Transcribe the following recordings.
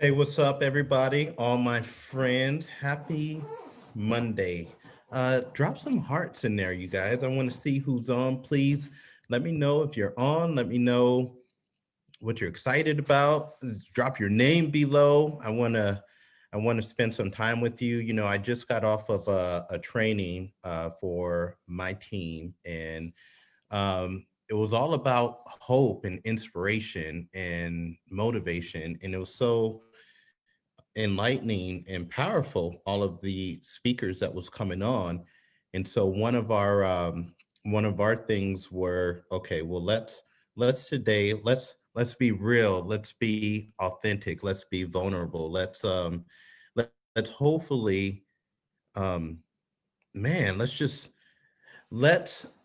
Hey, what's up, everybody? All my friends, happy Monday. Drop some hearts in there, you guys. I want to see who's on. Please let me know if you're on. Let me know what you're excited about. Drop your name below. I want to spend some time with you. You know, I just got off of a training for my team, and it was all about hope and inspiration and motivation, and it was so enlightening and powerful, all of the speakers that was coming on. And so one of our things were, okay, well, let's today, let's be real, let's be authentic, let's be vulnerable, let's hopefully, um man, let's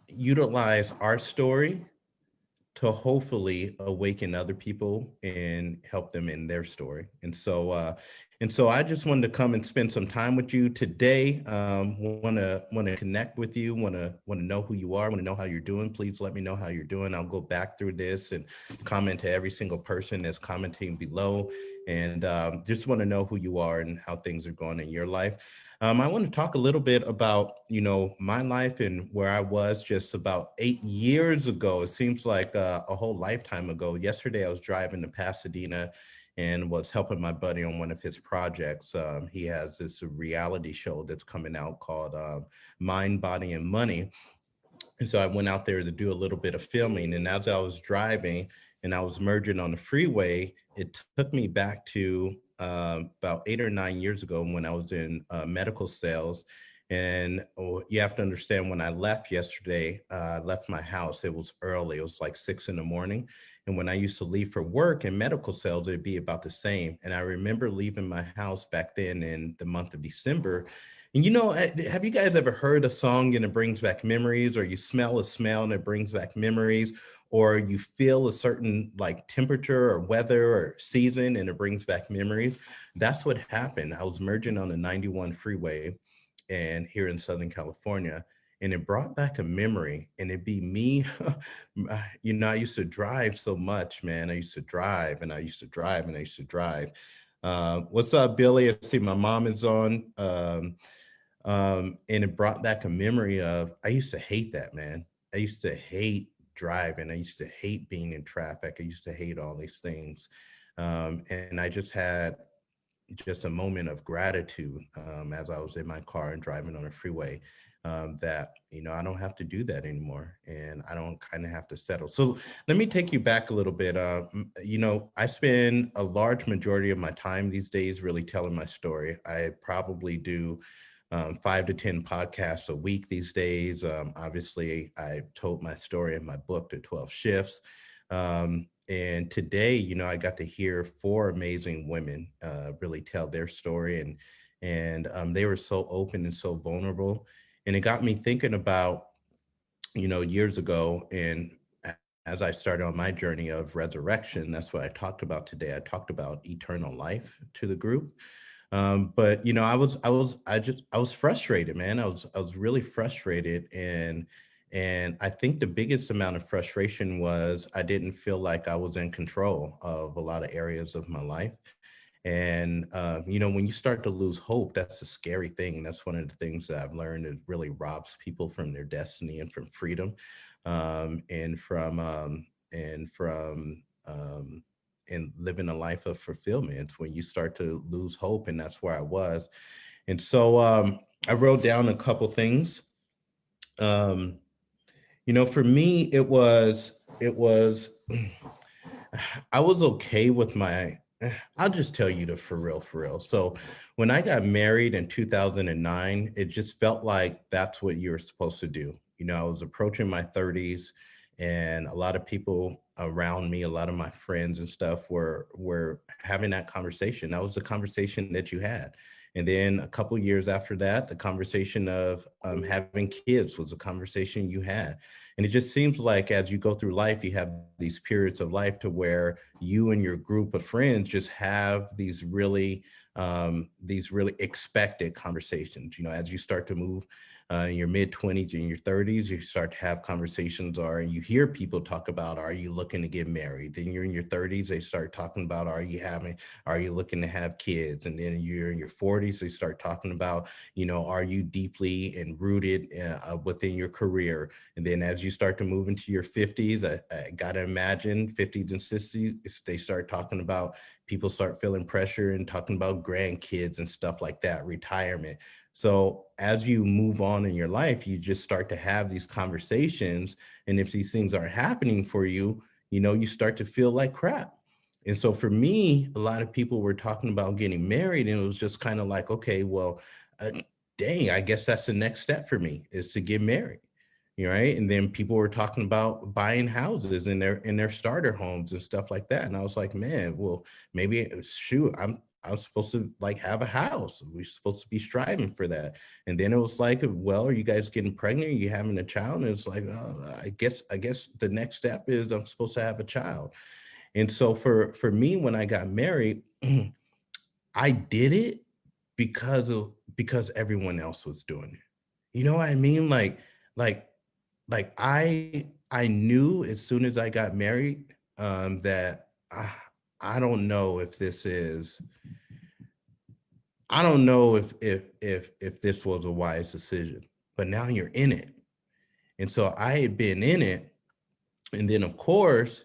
utilize our story to hopefully awaken other people and help them in their story. And so I just wanted to come and spend some time with you today. Want to connect with you. Want to know who you are. Want to know how you're doing. Please let me know how you're doing. I'll go back through this and comment to every single person that's commenting below, and just want to know who you are and how things are going in your life. I want to talk a little bit about, my life and where I was just about 8 years ago. It seems like a whole lifetime ago. Yesterday, I was driving to Pasadena and was helping my buddy on one of his projects. He has this reality show that's coming out called Mind, Body, and Money. And so I went out there to do a little bit of filming. And as I was driving and I was merging on the freeway, it took me back to about 8 or 9 years ago when I was in medical sales. And you have to understand, when I left yesterday, I left my house. It was early. It was like 6 in the morning. And when I used to leave for work in medical sales, it'd be about the same. And I remember leaving my house back then in the month of December. And have you guys ever heard a song and it brings back memories, or you smell a smell and it brings back memories, or you feel a certain like temperature or weather or season and it brings back memories? That's what happened. I was merging on the 91 freeway and here in Southern California, and it brought back a memory, and it'd be me. I used to drive so much, man. I used to drive and I used to drive and I used to drive. What's up, Billy? I see my mom is on. And it brought back a memory of, I used to hate that, man. I used to hate driving. I used to hate being in traffic. I used to hate all these things. And I just had just a moment of gratitude as I was in my car and driving on a freeway, that, I don't have to do that anymore, and I don't kind of have to settle. So let me take you back a little bit. I spend a large majority of my time these days really telling my story. I probably do 5 to 10 podcasts a week these days. Obviously, I told my story in my book, The 12 Shifts. And today, I got to hear four amazing women really tell their story, and they were so open and so vulnerable. And it got me thinking about, years ago, and as I started on my journey of resurrection, that's what I talked about today. I talked about eternal life to the group. But I was frustrated, man. I was really frustrated, and I think the biggest amount of frustration was I didn't feel like I was in control of a lot of areas of my life. And when you start to lose hope, that's a scary thing. That's one of the things that I've learned. It really robs people from their destiny and from freedom, and and living a life of fulfillment when you start to lose hope. And that's where I was. And so I wrote down a couple things. Um, for me, it was I was okay with my, I'll just tell you the for real, for real. So when I got married in 2009, it just felt like that's what you were supposed to do. I was approaching my 30s, and a lot of people around me, a lot of my friends and stuff were having that conversation. That was the conversation that you had. And then a couple years after that, the conversation of having kids was a conversation you had. And it just seems like as you go through life, you have these periods of life to where you and your group of friends just have these really expected conversations. As you start to move in your mid-20s and your 30s, you start to have conversations, or you hear people talk about, are you looking to get married? Then you're in your 30s, they start talking about, are you looking to have kids? And then you're in your 40s, they start talking about, are you deeply and rooted within your career? And then as you start to move into your 50s, I gotta imagine 50s and 60s, they start talking about, people start feeling pressure and talking about grandkids and stuff like that, retirement. So as you move on in your life, you just start to have these conversations. And if these things aren't happening for you, you start to feel like crap. And so for me, a lot of people were talking about getting married, and it was just kind of like, okay, well, uh, dang, I guess that's the next step for me, is to get married. Right. And then people were talking about buying houses in their starter homes and stuff like that. And I was like, man, well, maybe shoot, I'm supposed to like have a house. We're supposed to be striving for that. And then it was like, well, are you guys getting pregnant? Are you having a child? And it's like, I guess the next step is I'm supposed to have a child. And so for me, when I got married, I did it because everyone else was doing it. You know what I mean? Like I knew as soon as I got married, that I don't know if this is I don't know if this was a wise decision, but now you're in it. And so I had been in it, and then of course,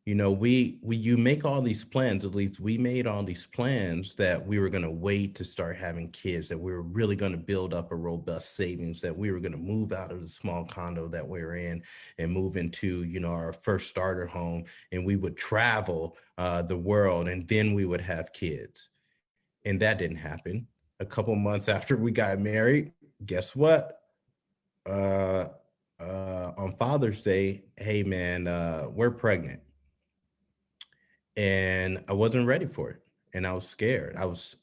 we you make all these plans, at least we made all these plans, that we were going to wait to start having kids, that we were really going to build up a robust savings, that we were going to move out of the small condo that we were in and move into, our first starter home, and we would travel the world, and then we would have kids. And that didn't happen. A couple months after we got married, guess what? Uh, on Father's Day, hey man, we're pregnant. And I wasn't ready for it. And I was scared. I was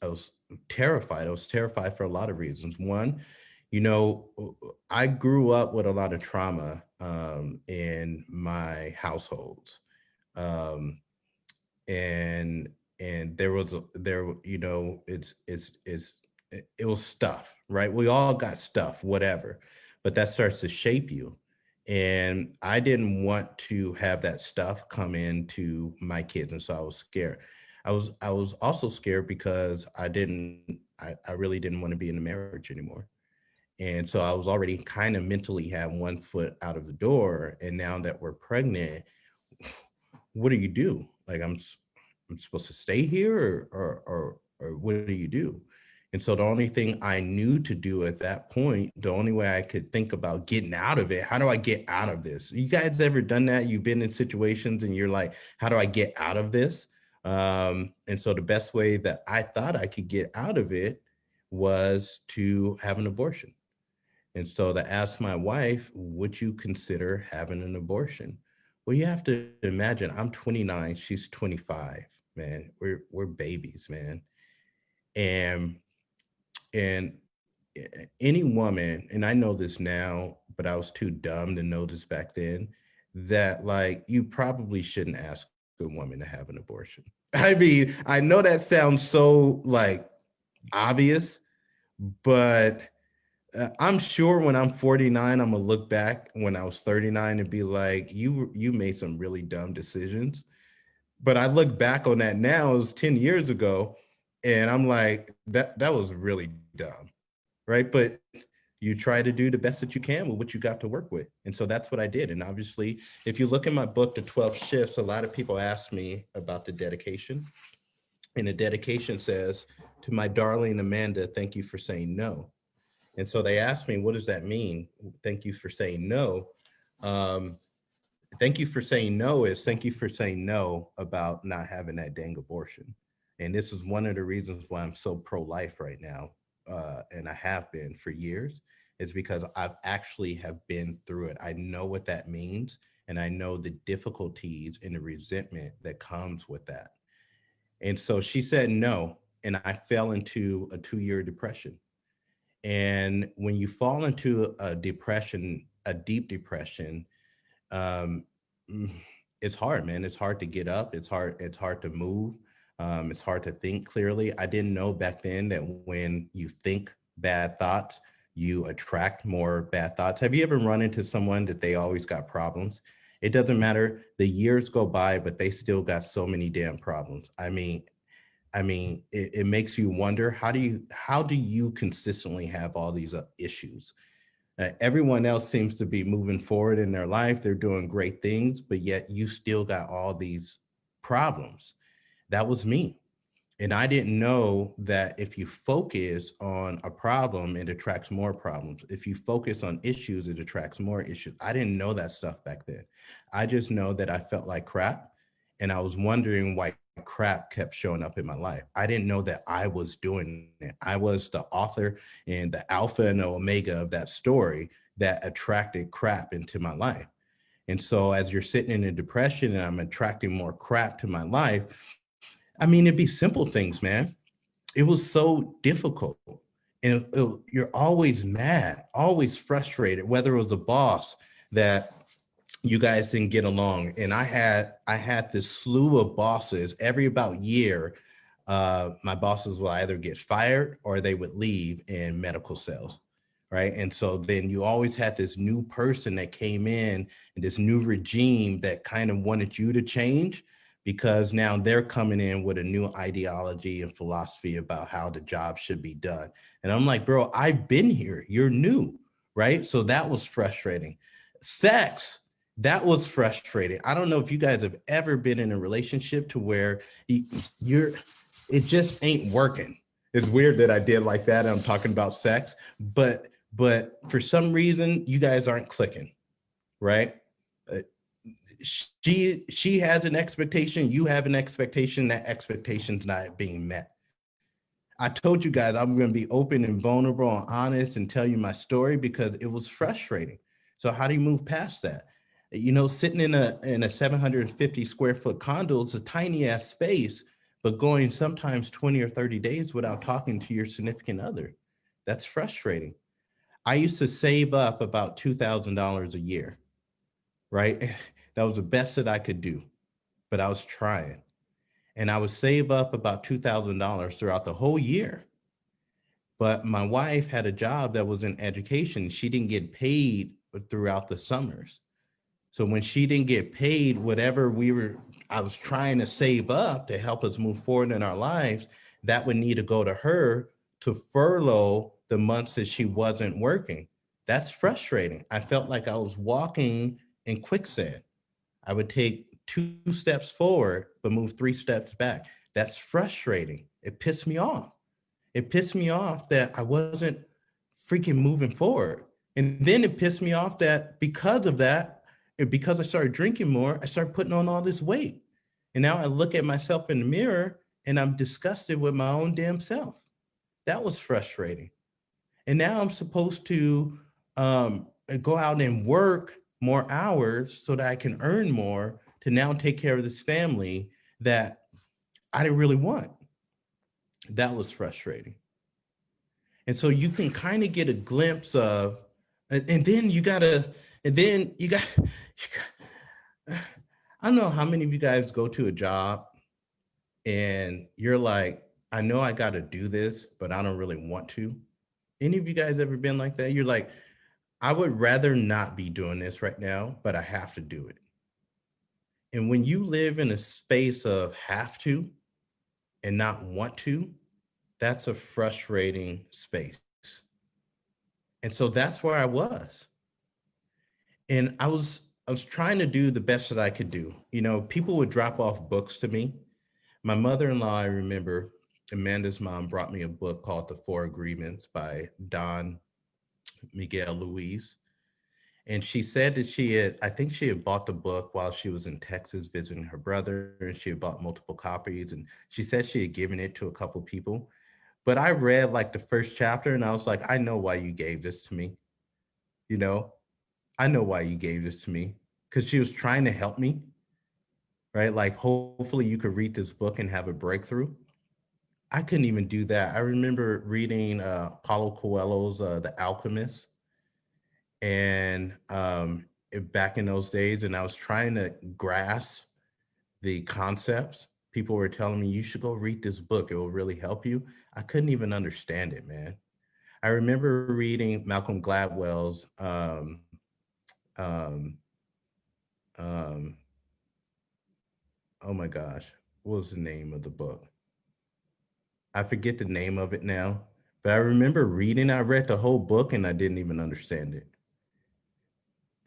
terrified. I was terrified for a lot of reasons. One, I grew up with a lot of trauma in my households. Um, and there was it was stuff, right? We all got stuff, whatever, but that starts to shape you. And I didn't want to have that stuff come into my kids, and so I was scared. I was also scared because I really didn't want to be in a marriage anymore. And so I was already kind of mentally had one foot out of the door, and now that we're pregnant, what do you do? Like, I'm supposed to stay here, or what do you do? And so the only thing I knew to do at that point, the only way I could think about getting out of it, how do I get out of this? You guys ever done that? You've been in situations and you're like, how do I get out of this? And so the best way that I thought I could get out of it was to have an abortion. And so to ask my wife, would you consider having an abortion? Well, you have to imagine I'm 29, she's 25, man. We're babies, man. And and any woman, and I know this now, but I was too dumb to know this back then, that like you probably shouldn't ask a woman to have an abortion. I mean, I know that sounds so like obvious, but I'm sure when I'm 49, I'm gonna look back when I was 39 and be like, you made some really dumb decisions. But I look back on that now, it was 10 years ago, and I'm like, that was really dumb, right? But you try to do the best that you can with what you got to work with. And so that's what I did. And obviously, if you look in my book, The 12 Shifts, a lot of people ask me about the dedication. And the dedication says, to my darling Amanda, thank you for saying no. And so they asked me, what does that mean? Thank you for saying no. Um, thank you for saying no is thank you for saying no about not having that dang abortion. And this is one of the reasons why I'm so pro-life right now. And I have been for years, is because I've actually have been through it. I know what that means. And I know the difficulties and the resentment that comes with that. And so she said no. And I fell into a 2-year depression. And when you fall into a depression, a deep depression, um, mm, it's hard, man. It's hard to get up. It's hard to move. It's hard to think clearly. I didn't know back then that when you think bad thoughts, you attract more bad thoughts. Have you ever run into someone that they always got problems? It doesn't matter. The years go by, but they still got so many damn problems. It makes you wonder, how do you consistently have all these issues? Everyone else seems to be moving forward in their life. They're doing great things, but yet you still got all these problems. That was me. And I didn't know that if you focus on a problem, it attracts more problems. If you focus on issues, it attracts more issues. I didn't know that stuff back then. I just know that I felt like crap. And I was wondering why crap kept showing up in my life. I didn't know that I was doing it. I was the author and the alpha and the omega of that story that attracted crap into my life. And so as you're sitting in a depression and I'm attracting more crap to my life, it'd be simple things, man. It was so difficult. And you're always mad, always frustrated, whether it was a boss that you guys didn't get along. And I had this slew of bosses every about year. My bosses will either get fired or they would leave in medical sales. Right. And so then you always had this new person that came in and this new regime that kind of wanted you to change because now they're coming in with a new ideology and philosophy about how the job should be done. And I'm like, bro, I've been here. You're new. Right. So that was frustrating. Sex, that was frustrating. I don't know if you guys have ever been in a relationship to where you're, it just ain't working. It's weird that I did like that. I'm talking about sex, but for some reason you guys aren't clicking, right? Uh, she has an expectation, you have an expectation, that expectation's not being met. I told you guys I'm going to be open and vulnerable and honest and tell you my story because it was frustrating. So how do you move past that? Sitting in a 750 square foot condo, it's a tiny ass space, but going sometimes 20 or 30 days without talking to your significant other. That's frustrating. I used to save up about $2,000 a year, right? That was the best that I could do, but I was trying. And I would save up about $2,000 throughout the whole year. But my wife had a job that was in education. She didn't get paid throughout the summers. So when she didn't get paid, whatever I was trying to save up to help us move forward in our lives, that would need to go to her to furlough the months that she wasn't working. That's frustrating. I felt like I was walking in quicksand. I would take 2 steps forward, but move 3 steps back. That's frustrating. It pissed me off. It pissed me off that I wasn't freaking moving forward. And then it pissed me off that because of that, because I started drinking more, I started putting on all this weight. And now I look at myself in the mirror and I'm disgusted with my own damn self. That was frustrating. And now I'm supposed to go out and work more hours so that I can earn more to now take care of this family that I didn't really want. That was frustrating. And so you can kind of get a glimpse of, and then you gotta, and then you got, I don't know how many of you guys go to a job and you're like, I know I got to do this, but I don't really want to. Any of you guys ever been like that? You're like, I would rather not be doing this right now, but I have to do it. And when you live in a space of have to and not want to, that's a frustrating space. And so that's where I was. And I was trying to do the best that I could do. People would drop off books to me. My mother-in-law, I remember, Amanda's mom brought me a book called The Four Agreements by Don Miguel Luis. And she said that I think she had bought the book while she was in Texas visiting her brother, and she had bought multiple copies. And she said she had given it to a couple people. But I read like the first chapter and I was like, I know why you gave this to me. You know, I know why you gave this to me because she was trying to help me, right? Like, hopefully you could read this book and have a breakthrough. I couldn't even do that. I remember reading Paulo Coelho's The Alchemist, and back in those days, and I was trying to grasp the concepts. People were telling me, you should go read this book. It will really help you. I couldn't even understand it, man. I remember reading Malcolm Gladwell's um, um, oh my gosh, what was the name of the book? I forget the name of it now, but I remember reading, I read the whole book and I didn't even understand it.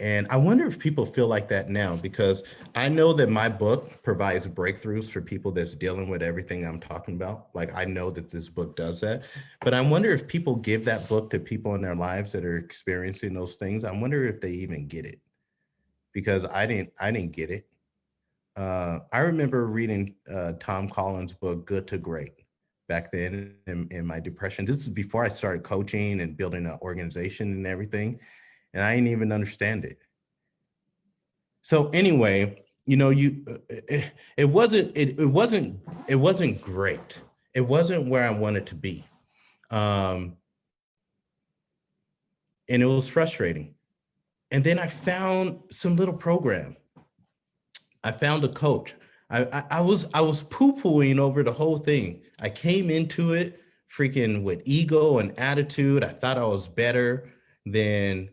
And I wonder if people feel like that now, because I know that my book provides breakthroughs for people that's dealing with everything I'm talking about. Like, I know that this book does that, but I wonder if people give that book to people in their lives that are experiencing those things. I wonder if they even get it, because I didn't get it. I remember reading Tom Collins' book, Good to Great, back then in my depression. This is before I started coaching and building an organization and everything, and I didn't even understand it. So anyway, you know, it wasn't great. It wasn't where I wanted to be, um, and it was frustrating. And then I found some little program. I found a coach. I was poo-pooing over the whole thing. I came into it freaking with ego and attitude. I thought I was better than,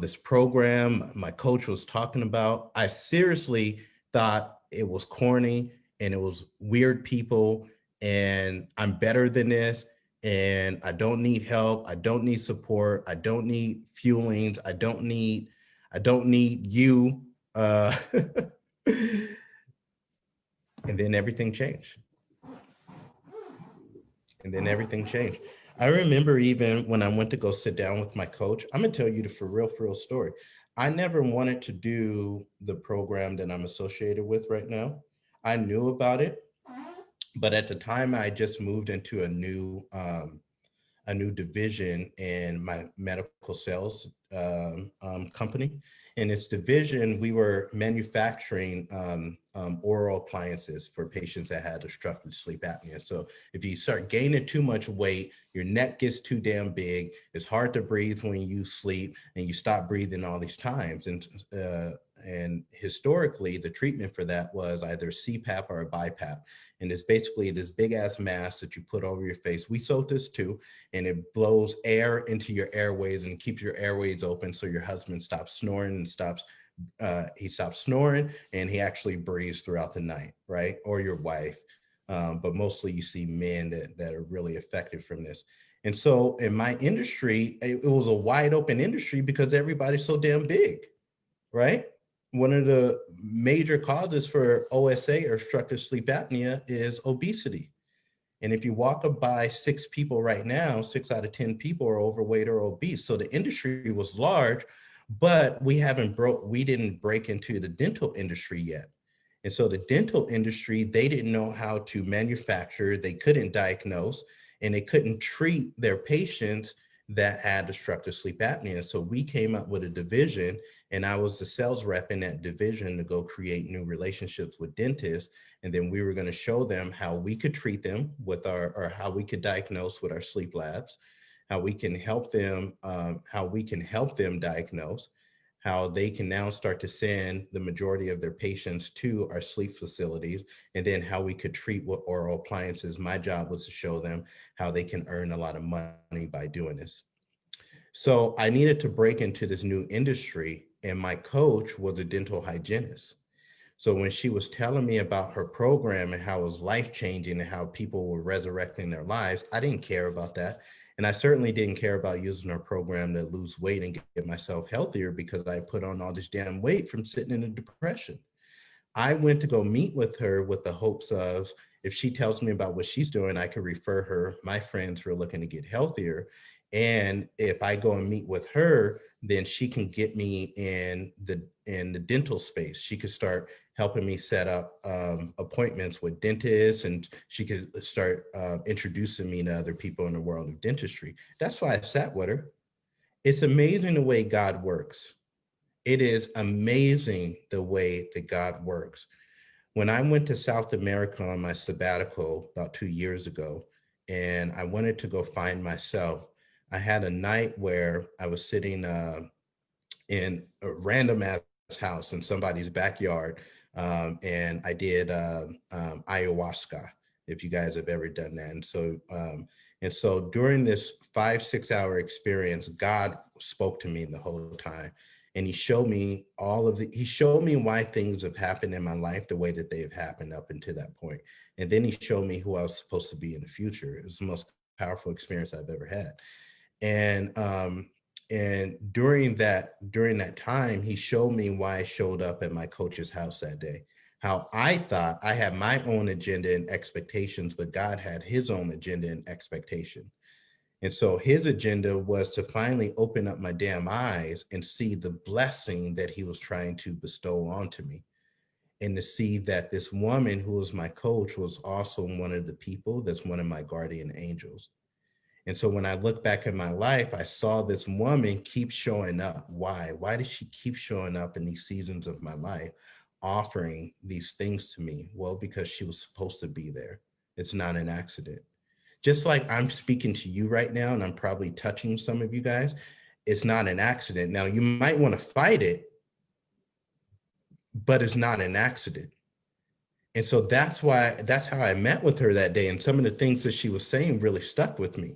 this program my coach was talking about. I seriously thought it was corny and it was weird people, and I'm better than this, and I don't need help. I don't need support. I don't need fuelings. I don't need you. Uh, and then everything changed. And then everything changed. I remember even when I went to go sit down with my coach, I'm gonna tell you the for real story. I never wanted to do the program that I'm associated with right now. I knew about it, but at the time I just moved into a new division in my medical sales company. In its division, we were manufacturing oral appliances for patients that had obstructive sleep apnea. So if you start gaining too much weight, your neck gets too damn big, it's hard to breathe when you sleep, and you stop breathing all these times. And historically, the treatment for that was either CPAP or a BiPAP. And it's basically this big ass mask that you put over your face. We sold this too, and it blows air into your airways and keeps your airways open, so your husband stops snoring and he stops snoring, and he actually breathes throughout the night, right? Or your wife. But mostly you see men that are really affected from this. And so in my industry, it was a wide open industry because everybody's so damn big, right? One of the major causes for OSA, or obstructive sleep apnea, is obesity. And if you walk by 6 people right now, 6 out of 10 people are overweight or obese. So the industry was large, but we didn't break into the dental industry yet. And so the dental industry, they didn't know how to manufacture, they couldn't diagnose, and they couldn't treat their patients that had obstructive sleep apnea. So we came up with a division, and I was the sales rep in that division to go create new relationships with dentists. And then we were going to show them how we could treat them or how we could diagnose with our sleep labs, how we can help them, diagnose, how they can now start to send the majority of their patients to our sleep facilities, and then how we could treat with oral appliances. My job was to show them how they can earn a lot of money by doing this. So I needed to break into this new industry, and my coach was a dental hygienist. So when she was telling me about her program and how it was life changing and how people were resurrecting their lives, I didn't care about that. And I certainly didn't care about using her program to lose weight and get myself healthier, because I put on all this damn weight from sitting in a depression. I went to go meet with her with the hopes of, if she tells me about what she's doing, I can refer her my friends who are looking to get healthier. And if I go and meet with her, then she can get me in the dental space. She could start helping me set up appointments with dentists, and she could start introducing me to other people in the world of dentistry. That's why I sat with her. It's amazing the way God works. It is amazing the way that God works. When I went to South America on my sabbatical about 2 years ago, and I wanted to go find myself, I had a night where I was sitting in a random ass house in somebody's backyard, and I did ayahuasca. if you guys have ever done that. And so during this 5-6 hour experience, God spoke to me the whole time. And he showed me he showed me why things have happened in my life the way that they have happened up until that point. And then he showed me who I was supposed to be in the future. It was the most powerful experience I've ever had. And during that time, he showed me why I showed up at my coach's house that day. How I thought I had my own agenda and expectations, but God had his own agenda and expectation. And so his agenda was to finally open up my damn eyes and see the blessing that he was trying to bestow onto me. And to see that this woman who was my coach was also one of the people that's one of my guardian angels. And so when I look back at my life, I saw this woman keep showing up. Why? Why did she keep showing up in these seasons of my life, offering these things to me? Well, because she was supposed to be there. It's not an accident. Just like I'm speaking to you right now, and I'm probably touching some of you guys, it's not an accident. Now, you might want to fight it, but it's not an accident. And so that's how I met with her that day. And some of the things that she was saying really stuck with me.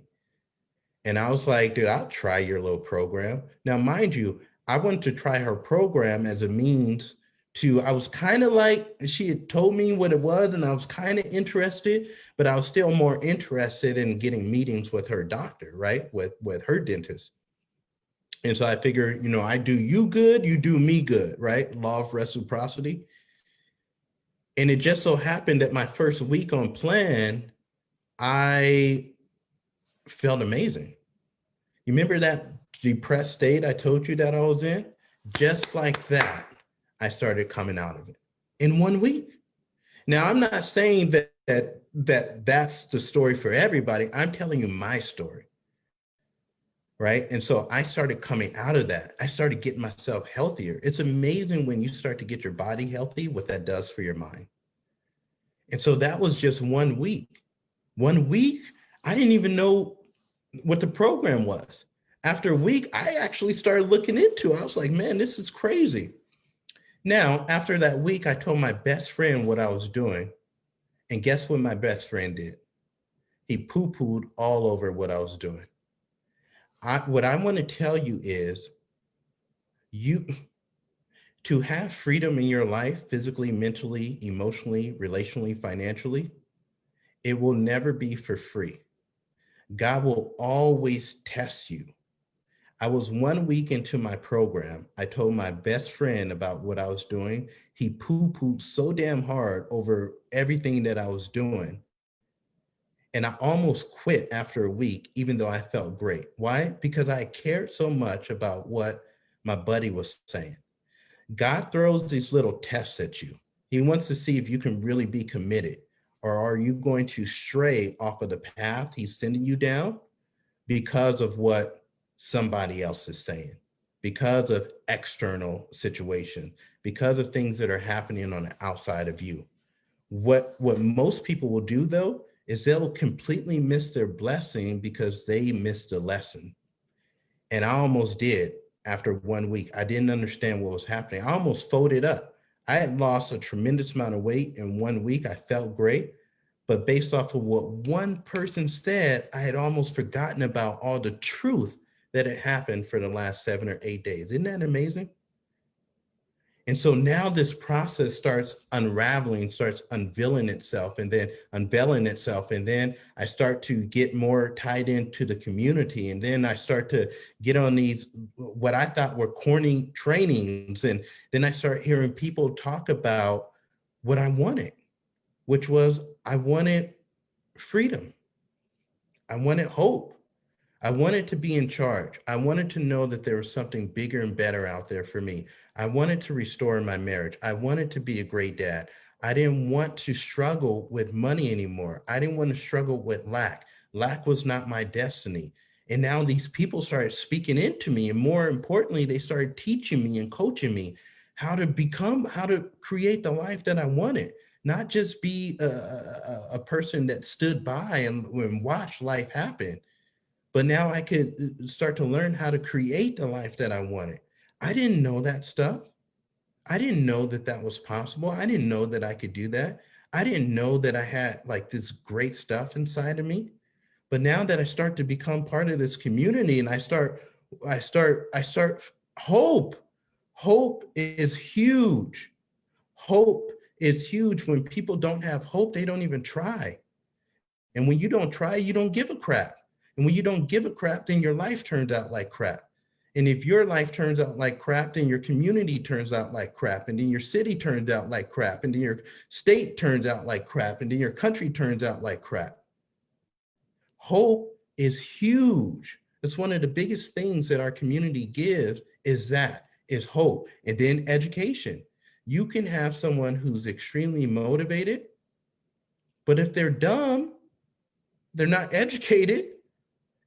And I was like, dude, I'll try your little program. Now, mind you, I wanted to try her program as a means to, I was kind of like, she had told me what it was, and I was kind of interested, but I was still more interested in getting meetings with her doctor, right? With her dentist. And so I figured, I do you good, you do me good, right? Law of reciprocity. And it just so happened that my first week on plan, I felt amazing. You remember that depressed state I told you that I was in? Just like that, I started coming out of it in 1 week. Now, I'm not saying that's the story for everybody. I'm telling you my story, right? And so I started coming out of that. I started getting myself healthier. It's amazing when you start to get your body healthy, what that does for your mind. And so that was just 1 week. 1 week, I didn't even know what the program was. After a week, I actually started looking into it. I was like, man, this is crazy. Now, after that week, I told my best friend what I was doing. And guess what my best friend did? He poo-pooed all over what I was doing. What I want to tell you is, to have freedom in your life, physically, mentally, emotionally, relationally, financially, it will never be for free. God will always test you. I was 1 week into my program. I told my best friend about what I was doing. He poo-pooed so damn hard over everything that I was doing. And I almost quit after a week, even though I felt great. Why? Because I cared so much about what my buddy was saying. God throws these little tests at you. He wants to see if you can really be committed, or are you going to stray off of the path he's sending you down because of what somebody else is saying, because of external situation, because of things that are happening on the outside of you. What most people will do, though, is they'll completely miss their blessing because they missed a lesson. And I almost did. After 1 week, I didn't understand what was happening. I almost folded up. I had lost a tremendous amount of weight in 1 week. I felt great. But based off of what one person said, I had almost forgotten about all the truth that had happened for the last 7 or 8 days. Isn't that amazing? And so now this process starts unraveling, starts unveiling itself, and then I start to get more tied into the community. And then I start to get on these, what I thought were corny trainings. And then I start hearing people talk about what I wanted, which was, I wanted freedom. I wanted hope. I wanted to be in charge. I wanted to know that there was something bigger and better out there for me. I wanted to restore my marriage. I wanted to be a great dad. I didn't want to struggle with money anymore. I didn't want to struggle with lack. Lack was not my destiny. And now these people started speaking into me. And more importantly, they started teaching me and coaching me how to create the life that I wanted, not just be a person that stood by and watched life happen. But now I could start to learn how to create the life that I wanted. I didn't know that stuff. I didn't know that that was possible. I didn't know that I could do that. I didn't know that I had like this great stuff inside of me. But now that I start to become part of this community and I start hope. Hope is huge. Hope is huge. When people don't have hope, they don't even try. And when you don't try, you don't give a crap. And when you don't give a crap, then your life turns out like crap. And if your life turns out like crap, then your community turns out like crap. And then your city turns out like crap. And then your state turns out like crap. And then your country turns out like crap. Hope is huge. It's one of the biggest things that our community gives is hope. And then education. You can have someone who's extremely motivated, but if they're dumb, they're not educated,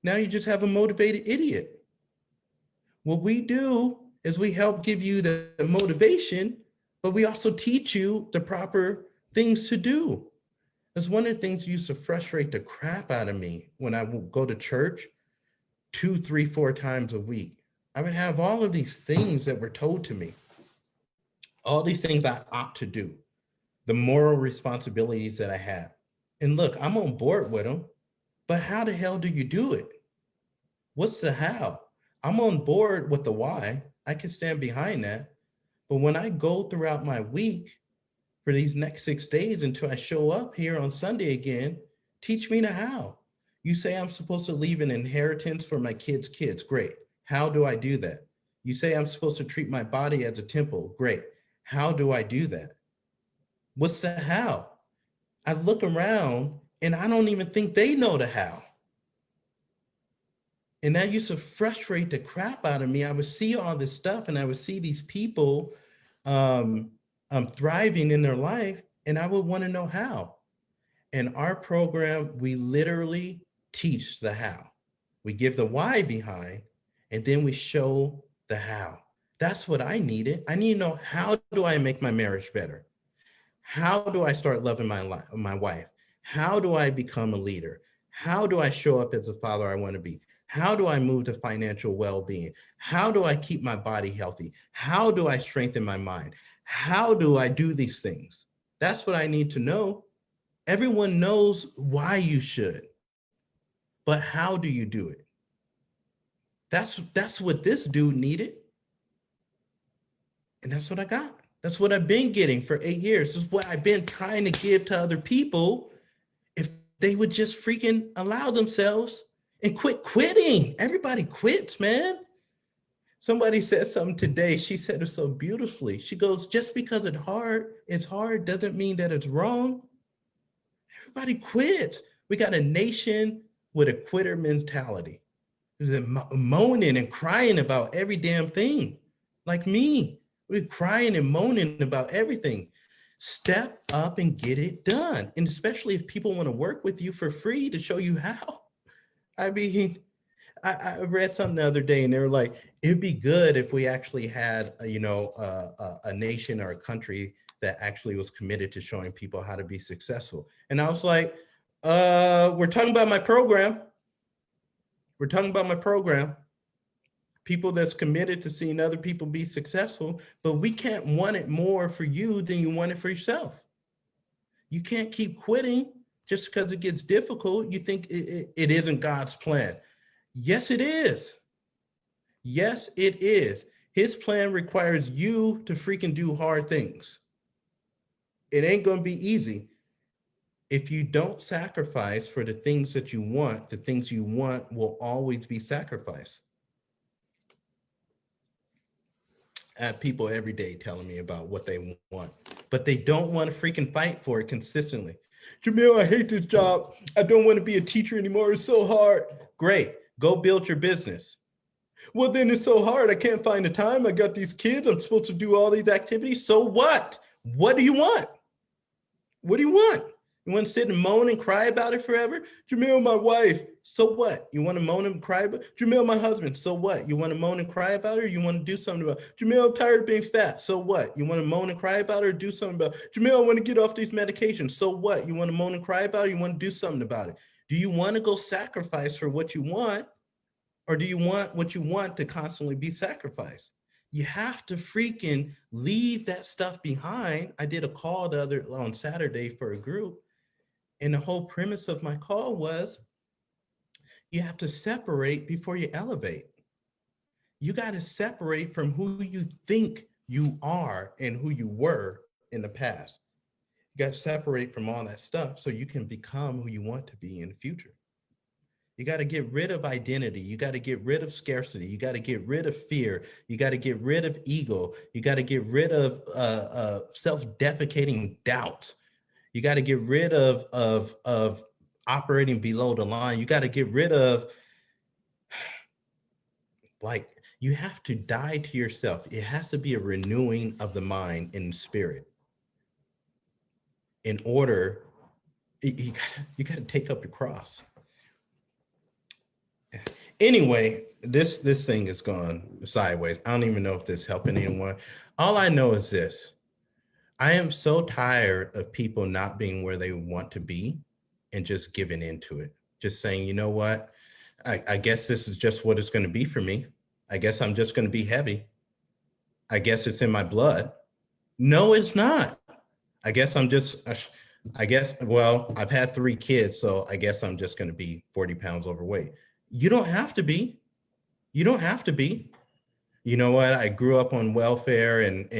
now you just have a motivated idiot. What we do is we help give you the motivation, but we also teach you the proper things to do. That's one of the things that used to frustrate the crap out of me when I would go to church 2, 3, 4 times a week. I would have all of these things that were told to me, all these things I ought to do, the moral responsibilities that I have. And look, I'm on board with them, but how the hell do you do it? What's the how? I'm on board with the why. I can stand behind that. But when I go throughout my week for these next 6 days until I show up here on Sunday again, teach me the how. You say I'm supposed to leave an inheritance for my kids' kids. Great. How do I do that? You say I'm supposed to treat my body as a temple. Great. How do I do that? What's the how? I look around and I don't even think they know the how. And that used to frustrate the crap out of me. I would see all this stuff and I would see these people thriving in their life, and I would want to know how. In our program, we literally teach the how. We give the why behind, and then we show the how. That's what I needed. I need to know, how do I make my marriage better? How do I start loving my wife? How do I become a leader? How do I show up as the father I want to be? How do I move to financial well-being? How do I keep my body healthy? How do I strengthen my mind? How do I do these things? That's what I need to know. Everyone knows why you should, but how do you do it? That's what this dude needed. And that's what I got. That's what I've been getting for 8 years. This is what I've been trying to give to other people. If they would just freaking allow themselves and quit quitting. Everybody quits, man. Somebody said something today. She said it so beautifully. She goes, just because it's hard doesn't mean that it's wrong. Everybody quits. We got a nation with a quitter mentality. They're moaning and crying about every damn thing. Like me, we're crying and moaning about everything. Step up and get it done. And especially if people want to work with you for free to show you how. I mean, I read something the other day and they were like, it'd be good if we actually had, a nation or a country that actually was committed to showing people how to be successful. And I was like, we're talking about my program. We're talking about my program. People that's committed to seeing other people be successful, but we can't want it more for you than you want it for yourself. You can't keep quitting just because it gets difficult. You think it isn't God's plan. Yes, it is. Yes, it is. His plan requires you to freaking do hard things. It ain't going to be easy. If you don't sacrifice for the things that you want, the things you want will always be sacrificed. I have people every day telling me about what they want, but they don't want to freaking fight for it consistently. Jamil, I hate this job. I don't want to be a teacher anymore. It's so hard. Great. Go build your business. Well, then it's so hard. I can't find the time. I got these kids. I'm supposed to do all these activities. So what? What do you want? What do you want? You want to sit and moan and cry about it forever? Jamil, my wife. So what? You want to moan and cry about it? Jamil, my husband. So what? You want to moan and cry about it, or you want to do something about it? Jamil, I'm tired of being fat. So what? You want to moan and cry about it, or do something about it? Jamil, I want to get off these medications. So what? You want to moan and cry about it, or you want to do something about it? Do you want to go sacrifice for what you want, or do you want what you want to constantly be sacrificed? You have to freaking leave that stuff behind. I did a call on Saturday for a group, and the whole premise of my call was you have to separate before you elevate. You got to separate from who you think you are and who you were in the past. You got to separate from all that stuff so you can become who you want to be in the future. You got to get rid of identity. You got to get rid of scarcity. You got to get rid of fear. You got to get rid of ego. You got to get rid of self-defecating doubts. You got to get rid of operating below the line. You got to get rid of, like, you have to die to yourself. It has to be a renewing of the mind and spirit in order. You got to take up your cross. Anyway, this thing has gone sideways. I don't even know if this is helping anyone. All I know is this. I am so tired of people not being where they want to be and just giving into it. Just saying, you know what? I guess this is just what it's going to be for me. I guess I'm just going to be heavy. I guess it's in my blood. No, it's not. I guess, well, I've had 3 kids, so I guess I'm just going to be 40 pounds overweight. You don't have to be. You don't have to be. You know what? I grew up on welfare, and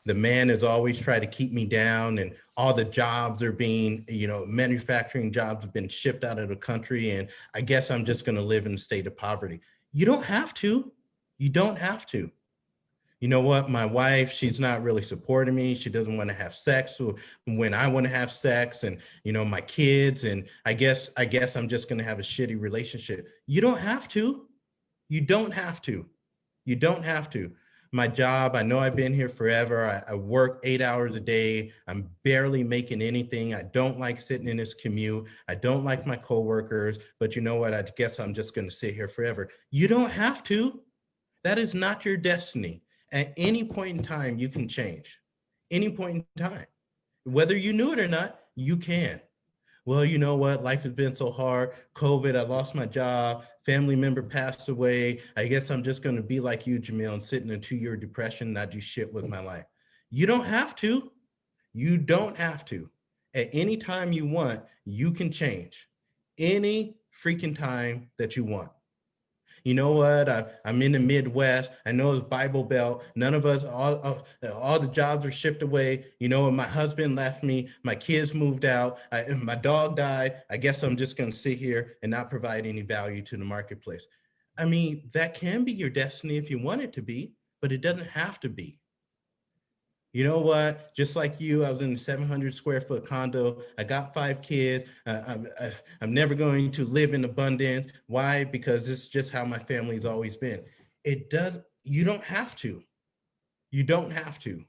the man has always tried to keep me down, and all the jobs are being, manufacturing jobs have been shipped out of the country, and I guess I'm just going to live in a state of poverty. You don't have to. You don't have to. You know what? My wife, she's not really supporting me. She doesn't want to have sex when I want to have sex, and my kids, and I guess I'm just going to have a shitty relationship. You don't have to. You don't have to. You don't have to. My job, I know I've been here forever. I work 8 hours a day. I'm barely making anything. I don't like sitting in this commute. I don't like my coworkers, but you know what? I guess I'm just going to sit here forever. You don't have to. That is not your destiny. At any point in time, you can change. Any point in time. Whether you knew it or not, you can. Well, you know what? Life has been so hard. COVID, I lost my job. Family member passed away. I guess I'm just going to be like you, Jamil, and sit in a 2-year depression and not do shit with my life. You don't have to. You don't have to. At any time you want, you can change. Any freaking time that you want. You know what? I'm in the Midwest. I know it's Bible Belt. None of us, all the jobs are shipped away. My husband left me. My kids moved out. My dog died. I guess I'm just going to sit here and not provide any value to the marketplace. I mean, that can be your destiny if you want it to be, but it doesn't have to be. You know what? Just like you, I was in a 700 square foot condo. I got 5 kids. I'm never going to live in abundance. Why? Because it's just how my family's always been. You don't have to. You don't have to.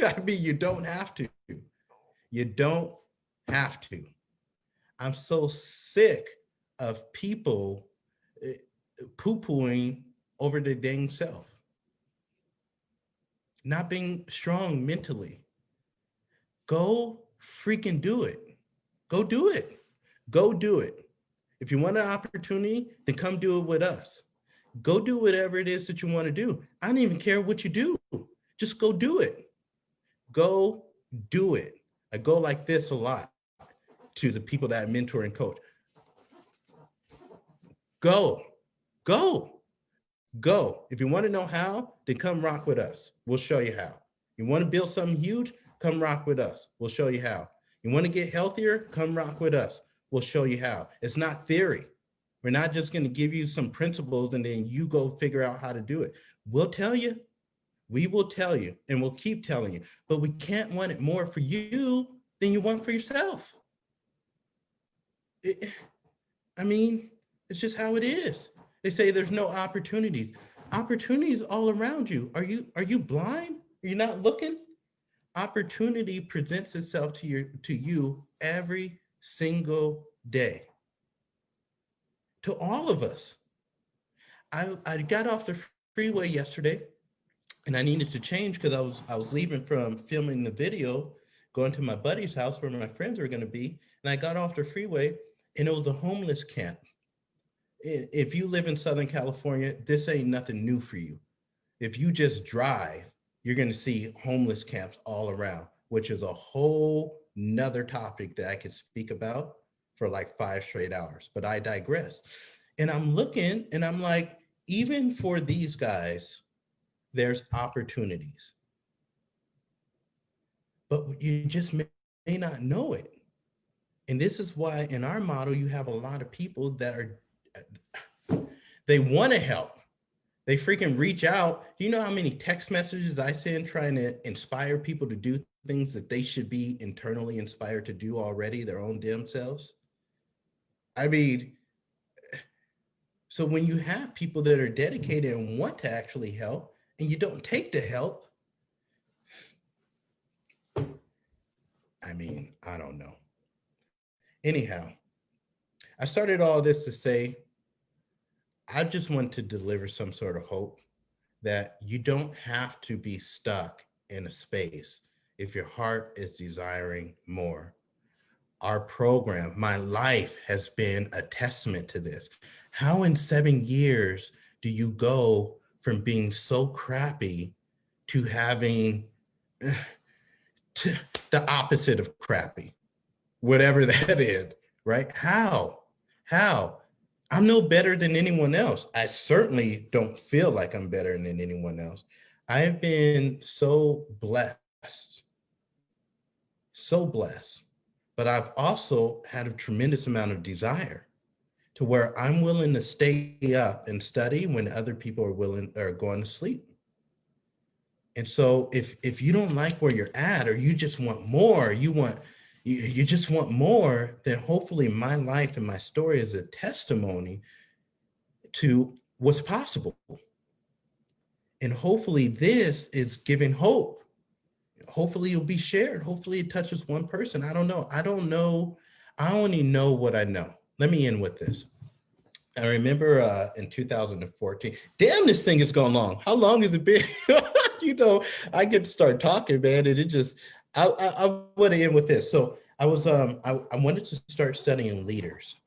I mean, you don't have to. You don't have to. I'm so sick of people poo-pooing over their dang self. Not being strong mentally. Go freaking do it. Go do it. Go do it. If you want an opportunity, then come do it with us. Go do whatever it is that you want to do. I don't even care what you do. Just go do it. Go do it. I go like this a lot to the people that I mentor and coach. Go. If you want to know how, then come rock with us. We'll show you how. You want to build something huge? Come rock with us. We'll show you how. You want to get healthier? Come rock with us. We'll show you how. It's not theory. We're not just going to give you some principles and then you go figure out how to do it. We'll tell you. We will tell you, and we'll keep telling you. But we can't want it more for you than you want for yourself. It's just how it is. They say there's no opportunities. Opportunities all around you. Are you blind? Are you not looking? Opportunity presents itself to you every single day. To all of us. I got off the freeway yesterday, and I needed to change because I was leaving from filming the video, going to my buddy's house where my friends were going to be, and I got off the freeway, and it was a homeless camp. If you live in Southern California, this ain't nothing new for you. If you just drive, you're going to see homeless camps all around, which is a whole nother topic that I could speak about for like 5 straight hours, but I digress. And I'm looking and I'm like, even for these guys, there's opportunities, but you just may not know it. And this is why in our model, you have a lot of people that they want to help. They freaking reach out. Do you know how many text messages I send trying to inspire people to do things that they should be internally inspired to do already, their own damn selves? I mean, so when you have people that are dedicated and want to actually help, and you don't take the help, I mean, I don't know. Anyhow, I started all this to say, I just want to deliver some sort of hope that you don't have to be stuck in a space if your heart is desiring more. Our program, my life has been a testament to this. How in 7 years do you go from being so crappy to having to the opposite of crappy, whatever that is, right? How? I'm no better than anyone else. I certainly don't feel like I'm better than anyone else. I've been so blessed, but I've also had a tremendous amount of desire to where I'm willing to stay up and study when other people are going to sleep. And so if you don't like where you're at, or you just want more, you just want more, then hopefully my life and my story is a testimony to what's possible. And hopefully this is giving hope. Hopefully it'll be shared. Hopefully it touches one person. I don't know. I only know what I know. Let me end with this. I remember in 2014, damn, this thing is going long. How long has it been? I get to start talking, man, and it just, I want to end with this. So I wanted to start studying leaders.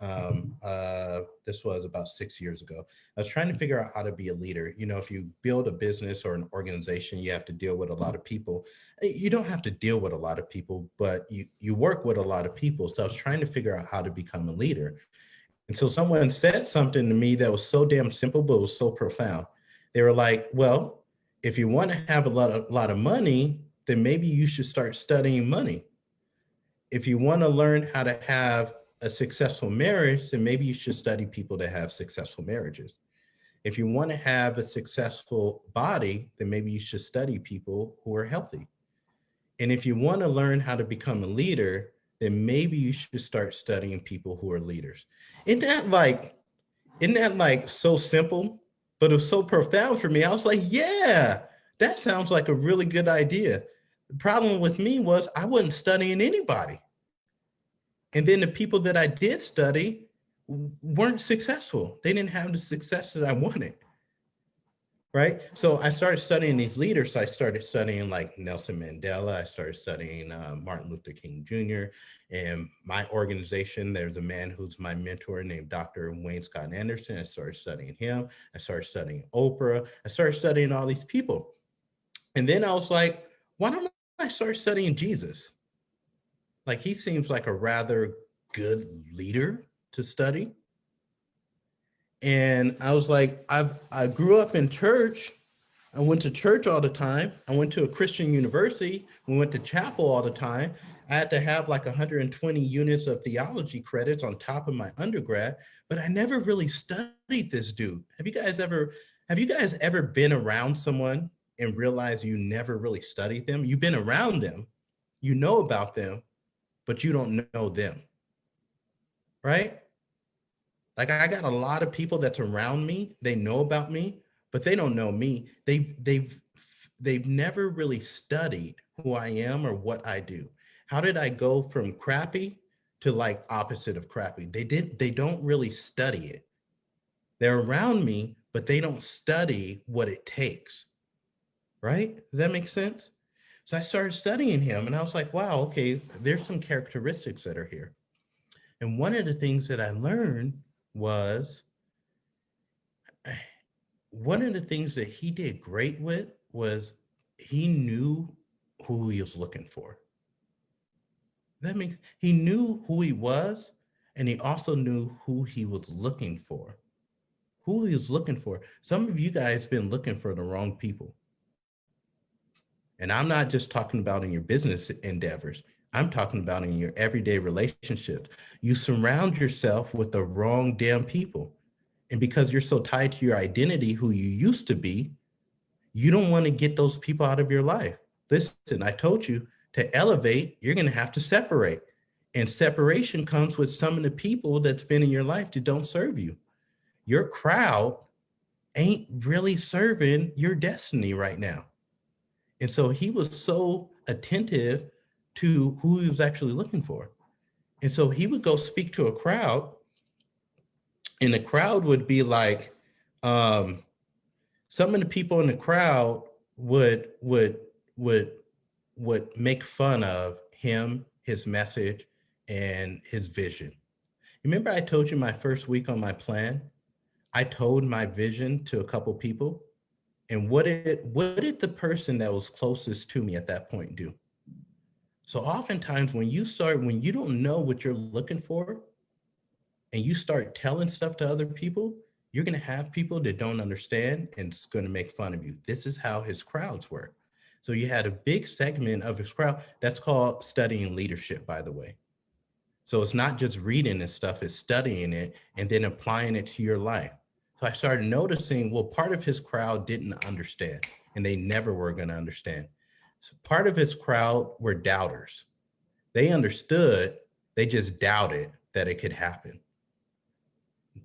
This was about 6 years ago. I was trying to figure out how to be a leader. If you build a business or an organization, you have to deal with a lot of people. You don't have to deal with a lot of people, but you work with a lot of people. So I was trying to figure out how to become a leader. And so someone said something to me that was so damn simple, but was so profound. They were like, well, if you want to have a lot of money, then maybe you should start studying money. If you want to learn how to have a successful marriage, then maybe you should study people that have successful marriages. If you want to have a successful body, then maybe you should study people who are healthy. And if you want to learn how to become a leader, then maybe you should start studying people who are leaders. Isn't that like so simple, but it was so profound for me. I was like, yeah, that sounds like a really good idea. The problem with me was I wasn't studying anybody. And then the people that I did study weren't successful. They didn't have the success that I wanted. Right. So I started studying these leaders. So I started studying like Nelson Mandela. I started studying Martin Luther King Jr. And my organization, there's a man who's my mentor named Dr. Wayne Scott Anderson. I started studying him. I started studying Oprah. I started studying all these people. And then I was like, why don't I start studying Jesus? Like, he seems like a rather good leader to study. And I was like, I grew up in church. I went to church all the time. I went to a Christian university. We went to chapel all the time. I had to have like 120 units of theology credits on top of my undergrad, but I never really studied this dude. Have you guys ever been around someone and realized you never really studied them? You've been around them, you know about them, but you don't know them, right? Like, I got a lot of people that's around me. They know about me, but they don't know me. They've never really studied who I am or what I do. How did I go from crappy to like opposite of crappy? They don't really study it. They're around me, but they don't study what it takes. Right? Does that make sense? So I started studying him and I was like, wow, okay, there's some characteristics that are here. And one of the things that I learned was one of the things that he did great with was he knew who he was looking for. That means he knew who he was, and he also knew who he was looking for. Who he was looking for. Some of you guys been looking for the wrong people. And I'm not just talking about in your business endeavors. I'm talking about in your everyday relationships. You surround yourself with the wrong damn people. And because you're so tied to your identity, who you used to be, you don't want to get those people out of your life. Listen, I told you to elevate, you're going to have to separate. And separation comes with some of the people that's been in your life that don't serve you. Your crowd ain't really serving your destiny right now. And so he was so attentive to who he was actually looking for. And so he would go speak to a crowd, and the crowd would be like, some of the people in the crowd would make fun of him, his message, and his vision. Remember I told you my first week on my plan, I told my vision to a couple people, and what did the person that was closest to me at that point do? So oftentimes when you don't know what you're looking for and you start telling stuff to other people, you're going to have people that don't understand and it's going to make fun of you. This is how his crowds work. So you had a big segment of his crowd that's called studying leadership, by the way. So it's not just reading this stuff, it's studying it and then applying it to your life. So I started noticing, well, part of his crowd didn't understand and they never were going to understand. So part of his crowd were doubters. They understood, they just doubted that it could happen.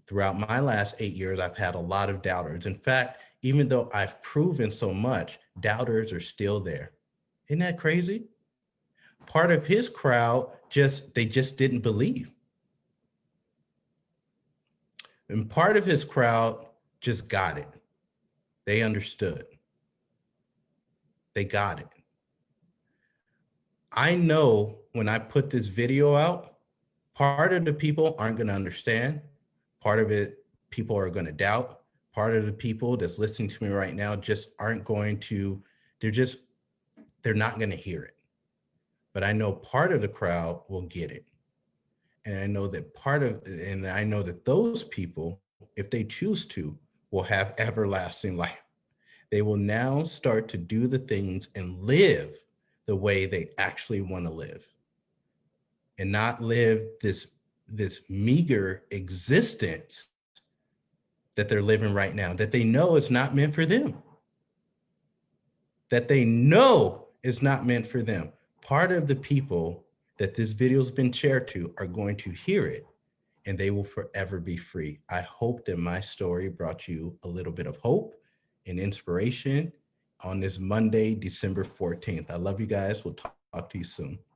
Throughout my last 8 years, I've had a lot of doubters. In fact, even though I've proven so much, doubters are still there. Isn't that crazy? Part of his crowd they just didn't believe. And part of his crowd just got it. They understood. They got it. I know when I put this video out, part of the people aren't going to understand. Part of it, people are going to doubt. Part of the people that's listening to me right now just aren't going to, they're not going to hear it. But I know part of the crowd will get it. And I know that those people, if they choose to, will have everlasting life. They will now start to do the things and live the way they actually want to live and not live this meager existence that they're living right now, that they know is not meant for them. That they know is not meant for them. Part of the people that this video has been shared to are going to hear it and they will forever be free. I hope that my story brought you a little bit of hope and inspiration on this Monday, December 14th. I love you guys. We'll talk to you soon.